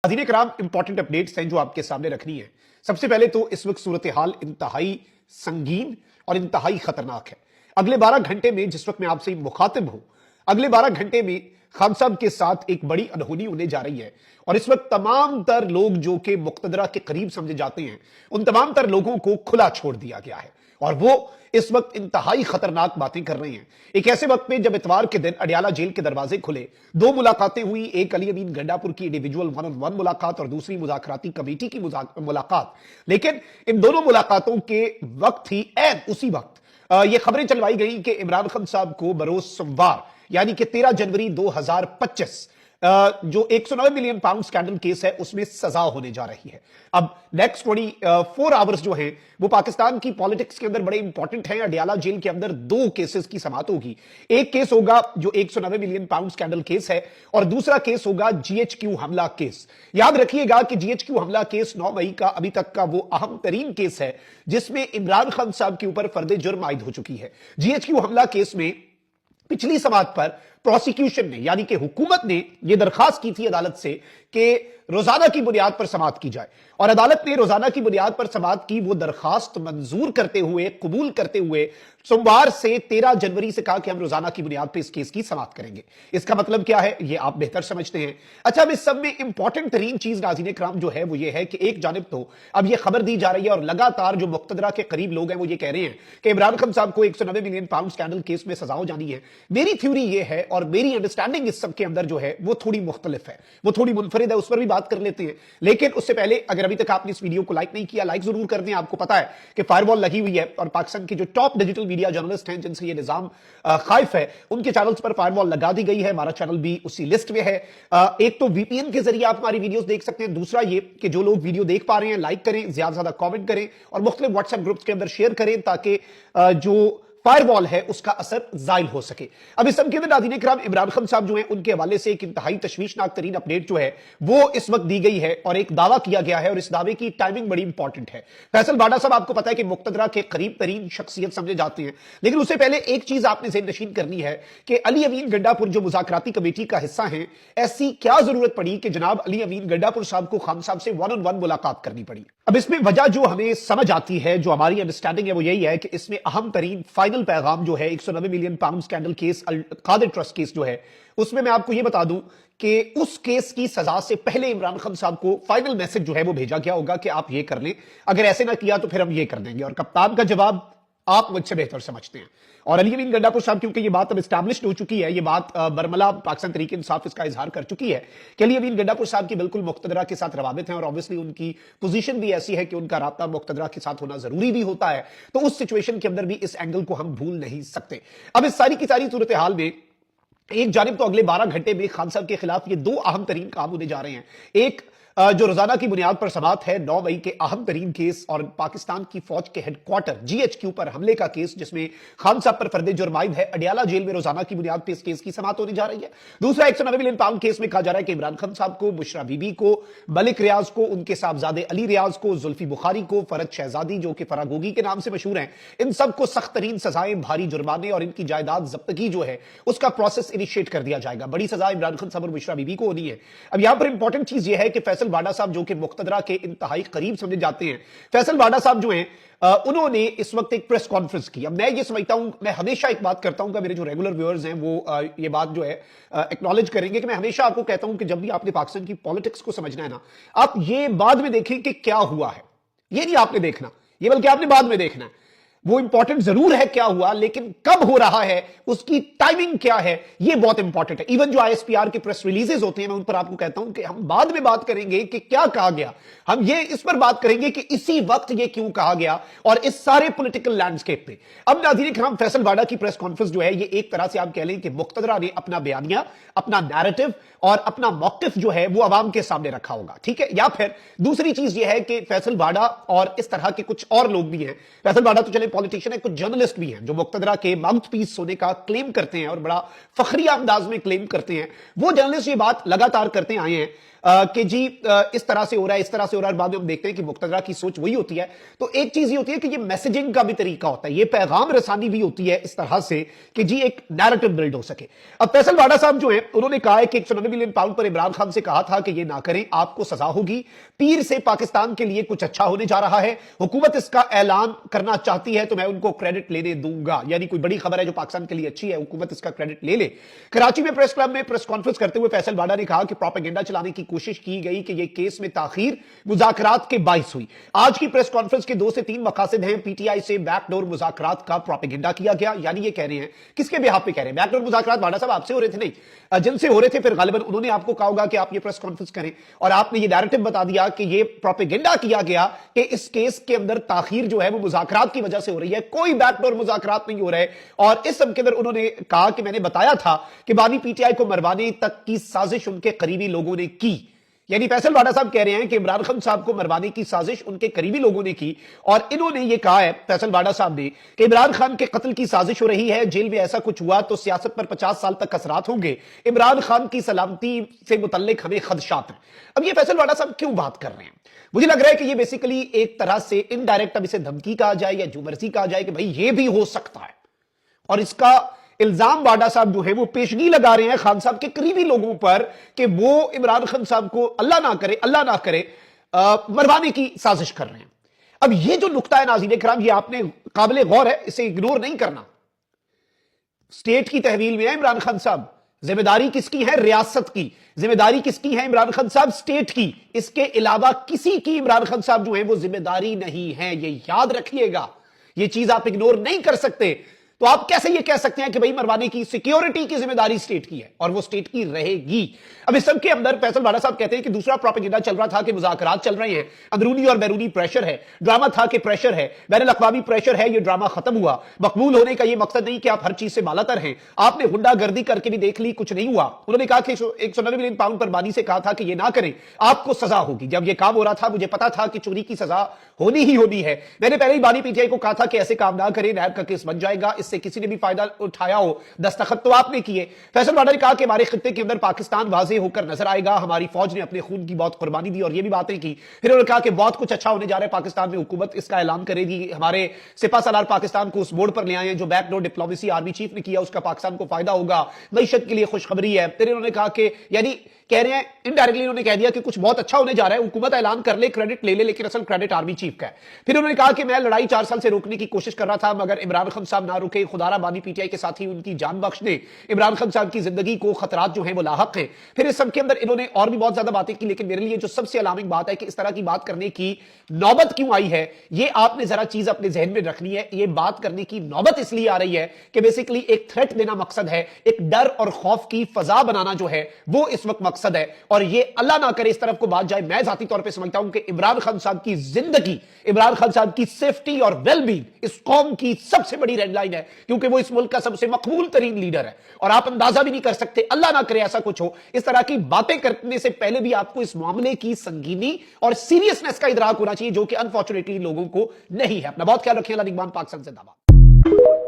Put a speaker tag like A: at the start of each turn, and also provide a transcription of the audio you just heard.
A: नाज़रीन किराम important updates हैं जो आपके सामने रखनी है। सबसे पहले तो इस वक्त सूरत हाल इंतहाई संगीन और इंतहाई खतरनाक है। अगले 12 घंटे में जिस वक्त मैं आपसे मुखातिब हूं, अगले 12 घंटे में खान साहब के साथ एक बड़ी अनहोनी होने जा रही है और इस वक्त तमाम तर लोग जो कि मुक्तदरा के करीब समझे जाते हैं, उन तमाम तर लोगों को खुला छोड़ दिया गया है और वो इस वक्त इंतहाई खतरनाक बातें कर रहे हैं। एक ऐसे वक्त में जब इतवार के दिन अडियाला जेल के दरवाजे खुले, दो मुलाकातें हुई, एक अली अमीन गंडापुर की इंडिविजुअल वन ऑन वन मुलाकात और दूसरी मुज़ाकराती कमेटी की मुलाकात। लेकिन इन दोनों मुलाकातों के वक्त ही उसी वक्त ये खबरें चलवाई गई कि इमरान खान साहब को बरोज सोमवार यानी कि 13 जनवरी 2025 जो 190 मिलियन पाउंड स्कैंडल केस है उसमें सजा होने जा रही है। अब नेक्स्ट 24 आवर्स जो हैं वो पाकिस्तान की पॉलिटिक्स के अंदर बड़े इंपॉर्टेंट हैं। अडियाला जेल के अंदर दो केसेस की समाअत होगी। एक केस होगा जो 190 मिलियन पाउंड स्कैंडल केस है और दूसरा केस होगा जीएचक्यू हमला केस। याद रखिएगा कि जीएचक्यू हमला केस 9 मई का अभी तक का वो अहम तरीन केस है जिसमें इमरान खान साहब के ऊपर फर्दे जुर्म आयद हो चुकी है। जीएचक्यू हमला केस में पिछली समाअत पर प्रोसिक्यूशन ने यानी कि हुकूमत ने यह दरखास्त की थी अदालत से कि रोजाना की बुनियाद पर समाअत की जाए और अदालत ने रोजाना की बुनियाद पर समाअत की। वो दरखास्त मंजूर करते हुए, कबूल करते हुए सोमवार से 13 जनवरी से कहा कि हम रोजाना की बुनियाद पर इस केस की समाअत करेंगे। इसका मतलब क्या है ये आप बेहतर समझते हैं। अच्छा, अब इस सब में इंपॉर्टेंट तरीन चीज नाज़रीन किराम जो है वो ये है कि एक जानिब तो अब ये खबर दी जा रही है और लगातार जो मुक्तदरा के करीब लोग हैं वो ये कह रहे हैं कि इमरान खान साहब को 190 मिलियन पाउंड स्कैंडल केस में सजा हो जानी है। मेरी थ्योरी ये है और मेरी अंडरस्टैंडिंग इस सब के अंदर जो है वो थोड़ी मुख्तलिफ है, वो थोड़ी मुनफरिद है, उस पर भी बात कर लेते हैं। लेकिन उससे पहले अगर अभी तक आपने इस वीडियो को लाइक नहीं किया, लाइक जरूर कर दें। आपको पता है कि फायरवॉल लगी हुई है और पाकिस्तान के जो टॉप डिजिटल मीडिया जर्नलिस्ट हैं जिनसे ये निजाम खाइफ है, उनके चैनल्स पर फायरवॉल लगा दी गई है। हमारा चैनल भी उसी लिस्ट में है। एक तो वीपीएन के जरिए आप हमारी वीडियोस देख सकते हैं, दूसरा ये कि जो लोग वीडियो देख पा रहे हैं लाइक करें, ज्यादा से ज्यादा कमेंट करें और मुख्तलिफ व्हाट्सएप ग्रुप्स के अंदर शेयर करें ताकि जो फायरवॉल है उसका असर जाहिल हो सके। अब इस सब के अंदर नाज़रीन किराम इमरान खान साहब जो हैं उनके हवाले से एक इंतहाई तशवीशनाक तरीन अपडेट जो है वो इस वक्त दी गई है और एक दावा किया गया है और इस दावे की टाइमिंग बड़ी इंपॉर्टेंट है। फैसल बाडा साहब आपको पता है कि मुक्तदरा के करीब तरीन शख्सियत समझे जाते हैं, लेकिन उससे पहले एक चीज आपने ज़हन नशीन करनी है कि अली अमीन गंडापुर जो मुज़ाकराती कमेटी का हिस्सा है, ऐसी क्या जरूरत पड़ी कि जनाब अली अमीन गंडापुर साहब को खान साहब से वन ऑन वन मुलाकात करनी पड़ी। अब इसमें वजह जो हमें समझ आती है, जो हमारी अंडरस्टैंडिंग है वो यही है कि इसमें अहम तरीन फाइनल पैगाम जो है 190 मिलियन पाउंड स्कैंडल केस, अल कादिर ट्रस्ट केस जो है, उसमें मैं आपको यह बता दूं कि उस केस की सजा से पहले इमरान खान साहब को फाइनल मैसेज जो है वो भेजा गया होगा कि आप ये कर लें, अगर ऐसे ना किया तो फिर हम ये कर देंगे। और कप्तान का जवाब आप मुझसे बेहतर समझते हैं। और अली अमीन गंडापुर साहब क्योंकि ये बात अब एस्टैब्लिश्ड हो चुकी है, ये बात बरमला पाकिस्तान तहरीक इंसाफ इसका इजहार कर चुकी है कि अली अमीन गंडापुर साहब की बिल्कुल मुक्तदरा के साथ रवाबित हैं और ऑब्वियसली उनकी पोजीशन भी ऐसी है कि उनका राब्ता मुक्तदरा के साथ होना जरूरी भी होता है। तो उस सिचुएशन के अंदर भी इस एंगल को हम भूल नहीं सकते। अब इस सारी की सारी सूरत हाल में एक जानिब तो अगले 12 घंटे में खान साहब के खिलाफ ये दो अहम तरीन काम होने जा रहे हैं। एक जो रोजाना की बुनियाद पर समाअत है 9 मई के अहम तरीन केस और पाकिस्तान की फौज के हेडक्वार्टर जीएचक्यू पर हमले का केस जिसमें खान साहब पर फर्दे जुर्म आयद है। अडियाला जेल में रोजाना की बुनियाद पर इस केस की समाअत होने जा रही है। दूसरा 190 मिलियन पाउंड केस में कहा जा रहा है कि इमरान खान साहब को, बुशरा बीबी को, मलिक रियाज को, उनके साहबजादे अली रियाज को, जुल्फी बुखारी को, फरज शहजादी जो कि फरागोगी के नाम से मशहूर हैं, इन सबको सख्त तरीन सजाएं, भारी जुर्माने और इनकी जायदाद जब्तगी जो है उसका प्रोसेस इनिशिएट कर दिया जाएगा। बड़ी सजा इमरान खान साहब और बुशरा बीबी को होनी है। अब यहां पर इंपॉर्टेंट चीज यह है कि फैसल बाडा साहब जो कि मुक्तदरा के इंतहाई करीब समझे जाते हैं, फैसल बाडा साहब जो हैं उन्होंने इस वक्त एक प्रेस कॉन्फ्रेंस की। अब मैं ये समझता हूं, मैं हमेशा एक बात करता हूं कि मेरे जो रेगुलर व्यूअर्स हैं वो ये बात जो है एक्नॉलेज करेंगे कि मैं हमेशा आपको कहता हूं कि जब भी आपने पाकिस्तान की पॉलिटिक्स को समझना है ना, आप ये बाद में देखें कि क्या हुआ है, ये नहीं आपने देखना, ये बल्कि आपने बाद में देखना है। वो इंपॉर्टेंट जरूर है क्या हुआ, लेकिन कब हो रहा है, उसकी टाइमिंग क्या है, ये बहुत इंपॉर्टेंट है। इवन जो आईएसपीआर के प्रेस रिलीजेस होते हैं मैं उन पर आपको कहता हूं कि हम बाद में बात करेंगे कि क्या कहा गया, हम ये इस पर बात करेंगे कि इसी वक्त ये क्यों कहा गया और इस सारे पॉलिटिकल लैंडस्केप पे। अब नाज़रीन किराम फैसल बाडा की प्रेस कॉन्फ्रेंस जो है ये एक तरह से आप कह लें कि मुक्तदरा ने अपना बयानिया, अपना नैरेटिव और अपना मौकिफ जो है वो अवाम के सामने रखा होगा, ठीक है। या फिर दूसरी चीज ये है कि फैसल बाडा और इस तरह के कुछ और लोग भी हैं, फैसल बाडा तो चले पॉलिटिशियन है, कुछ जर्नलिस्ट भी हैं जो मुक्तदरा के माउथपीस होने का क्लेम करते हैं और बड़ा फखरिया अंदाज में क्लेम करते हैं। वो जर्नलिस्ट ये बात लगातार करते आए हैं کہ جی اس طرح سے ہو رہا ہے اس طرح سے ہو رہا ہے, بعد میں ہم دیکھتے ہیں کہ مقتدرہ کی سوچ وہی ہوتی ہے. تو ایک چیز یہ ہوتی ہے کہ یہ میسجنگ کا بھی طریقہ ہوتا ہے, یہ پیغام رسانی بھی ہوتی ہے اس طرح سے کہ جی ایک نیریٹو بلڈ ہو سکے. اب فیصل واڈا صاحب جو ہیں انہوں نے کہا ہے کہ 190 ملین پاؤنڈ پر عمران خان سے کہا تھا کہ یہ نہ کریں, آپ کو سزا ہوگی. پیر سے پاکستان کے لیے کچھ اچھا ہونے جا رہا ہے, حکومت اس کا اعلان کرنا چاہتی ہے تو میں ان کو کریڈٹ لینے دوں گا. یعنی کوئی بڑی خبر ہے جو پاکستان کے لیے اچھی ہے, حکومت اس کا کریڈٹ لے لے. کراچی میں پریس کلب میں پریس کانفرنس کرتے ہوئے فیصل واڈا نے کہا کہ پروپیگنڈا چلانے کی کوشش کی گئی کہ یہ کیس میں تاخیر مذاکرات کے باعث ہوئی. آج کی پریس کانفرنس کے 2 سے 3 مقاصد ہیں. پی ٹی آئی سے بیک ڈور مذاکرات کا پروپیگنڈا کیا گیا, یعنی یہ کہہ رہے ہیں کس کے بہاف پہ کہہ رہے ہیں, بیک ڈور مذاکرات واڈا صاحب آپ سے ہو رہے تھے نہیں, جن سے ہو رہے تھے پھر غالباً انہوں نے آپ کو کہا ہوگا کہ آپ یہ پریس کانفرنس کریں, اور آپ نے یہ نیریٹو بتا دیا کہ یہ پروپیگنڈا کیا گیا کہ اس کیس کے اندر تاخیر جو ہے وہ مذاکرات کی وجہ سے ہو رہی ہے, کوئی بیک ڈور مذاکرات نہیں ہو رہے. اور اس سب کے اندر انہوں نے کہا کہ میں نے بتایا تھا کہ بانی پی ٹی آئی کو مروانے تک کی سازش ان کے قریبی لوگوں نے کی. یعنی فیصل واڈا صاحب کہہ رہے ہیں کہ عمران خان صاحب کو مروانے کی سازش ان کے قریبی لوگوں نے کی, اور انہوں نے یہ کہا ہے فیصل واڈا صاحب نے کہ عمران خان کے قتل کی سازش ہو رہی ہے, جیل میں ایسا کچھ ہوا تو سیاست پر 50 سال تک اثرات ہوں گے, عمران خان کی سلامتی سے متعلق ہمیں خدشات ہیں. اب یہ فیصل واڈا صاحب کیوں بات کر رہے ہیں؟ مجھے لگ رہا ہے کہ یہ بیسیکلی ایک طرح سے انڈائریکٹ اب اسے دھمکی کہا جائے یا جو مرضی کہا جائے کہ بھائی یہ بھی ہو سکتا ہے, اور اس کا الزام واڈا صاحب جو ہے وہ پیشگی لگا رہے ہیں خان صاحب کے قریبی لوگوں پر کہ وہ عمران خان صاحب کو اللہ نہ کرے مروانے کی سازش کر رہے ہیں. اب یہ جو نقطہ ہے ناظرین کرام, یہ آپ نے قابل غور ہے, اسے اگنور نہیں کرنا. اسٹیٹ کی تحویل میں ہے عمران خان صاحب, ذمہ داری کس کی ہے؟ ریاست کی. ذمہ داری کس کی ہے عمران خان صاحب؟ اسٹیٹ کی. اس کے علاوہ کسی کی عمران خان صاحب جو ہے وہ ذمہ داری نہیں ہے, یہ یاد رکھیے گا, یہ چیز آپ اگنور نہیں کر سکتے. تو آپ کیسے یہ کہہ سکتے ہیں کہ بھائی مروانے کی سیکیورٹی کی ذمہ داری اسٹیٹ کی ہے, اور وہ اسٹیٹ کی رہے گی. اب اس سب کے اندر فیصل واڈا صاحب کہتے ہیں کہ دوسرا پروپیگنڈا چل رہا تھا کہ مذاکرات چل رہے ہیں, اندرونی اور بیرونی پریشر ہے, ڈرامہ تھا کہ پریشر ہے, بین الاقوامی پریشر ہے, یہ ڈرامہ ختم ہوا. مقبول ہونے کا یہ مقصد نہیں کہ آپ ہر چیز سے بالا تر ہیں, آپ نے غنڈہ گردی کر کے بھی دیکھ لی, کچھ نہیں ہوا. انہوں نے کہا کہ 190 ملین پاؤنڈ پر بانی سے کہا تھا کہ یہ نہ کریں, آپ کو سزا ہوگی. جب یہ کام ہو رہا تھا مجھے پتا تھا کہ چوری کی سزا ہونی ہی ہونی ہے. میں نے پہلے ہی بانی پی ٹی آئی کو کہا تھا کہ ایسے کام نہ کریں, نیب کا کیس بن جائے گا, اس سے کسی نے بھی فائدہ اٹھایا ہو, دستخط تو آپ نے کیے. فیصل واڈا نے کہا کہ ہمارے خطے کے اندر پاکستان واضح ہو کر نظر آئے گا, ہماری فوج نے اپنے خون کی بہت قربانی دی, اور یہ بھی باتیں کی. پھر انہوں نے کہا کہ بہت کچھ اچھا ہونے جا رہا ہے پاکستان میں, حکومت اس کا اعلان کرے گی, ہمارے سپہ سالار پاکستان کو اس موڑ پر لے آئے ہیں جو back door diplomacy army chief نے کیا, اس کا پاکستان کو فائدہ ہوگا, معیشت کے لیے خوشخبری ہے. پھر انہوں نے کہا کہ یعنی کہہ رہے ہیں انڈائریکٹلی انہوں نے کہہ دیا کہ کچھ بہت اچھا ہونے جا رہا ہے, حکومت اعلان کر لے, کریڈٹ لے لے, لیکن اصل کریڈٹ آرمی چیف کا ہے. پھر انہوں نے کہا کہ میں لڑائی 4 سال سے روکنے کی کوشش کر رہا تھا مگر عمران خان صاحب نہ رکے, خدا را بانی پی ٹی آئی کے ساتھ ہی ان کی جان بخش دے, عمران خان صاحب کی زندگی کو خطرات جو ہیں وہ لاحق ہیں. پھر اس سب کے اندر انہوں نے اور بھی بہت زیادہ باتیں کی, لیکن میرے لیے جو سب سے الارمنگ بات ہے کہ اس طرح کی بات کرنے کی نوبت کیوں آئی ہے, یہ آپ نے ذرا چیز اپنے ذہن میں رکھنی ہے. یہ بات کرنے کی نوبت اس لیے آ رہی ہے کہ بیسیکلی ایک تھریٹ دینا مقصد ہے, ایک ڈر اور خوف کی فضا بنانا جو ہے وہ اس وقت مقصد ہے, اور یہ اللہ نہ کرے اس طرف کو بات جائے. میں ذاتی طور پہ سمجھتا ہوں کہ عمران خان صاحب کی زندگی, عمران خان صاحب کی سیفٹی اور ویل بینگ اس قوم کی سب سے بڑی ریڈ لائن ہے, کیونکہ وہ اس ملک کا سب سے مقبول ترین لیڈر ہے, اور آپ اندازہ بھی نہیں کر سکتے, اللہ نہ کرے ایسا کچھ ہو. اس طرح کی باتیں کرنے سے پہلے بھی آپ کو اس معاملے کی سنگینی اور سیریسنس کا ادراک ہونا چاہیے, جو کہ انفارچونیٹلی لوگوں کو نہیں ہے. اپنا بہت خیال رکھیں. اللہ نگہبان. پاکستان زندہ باد.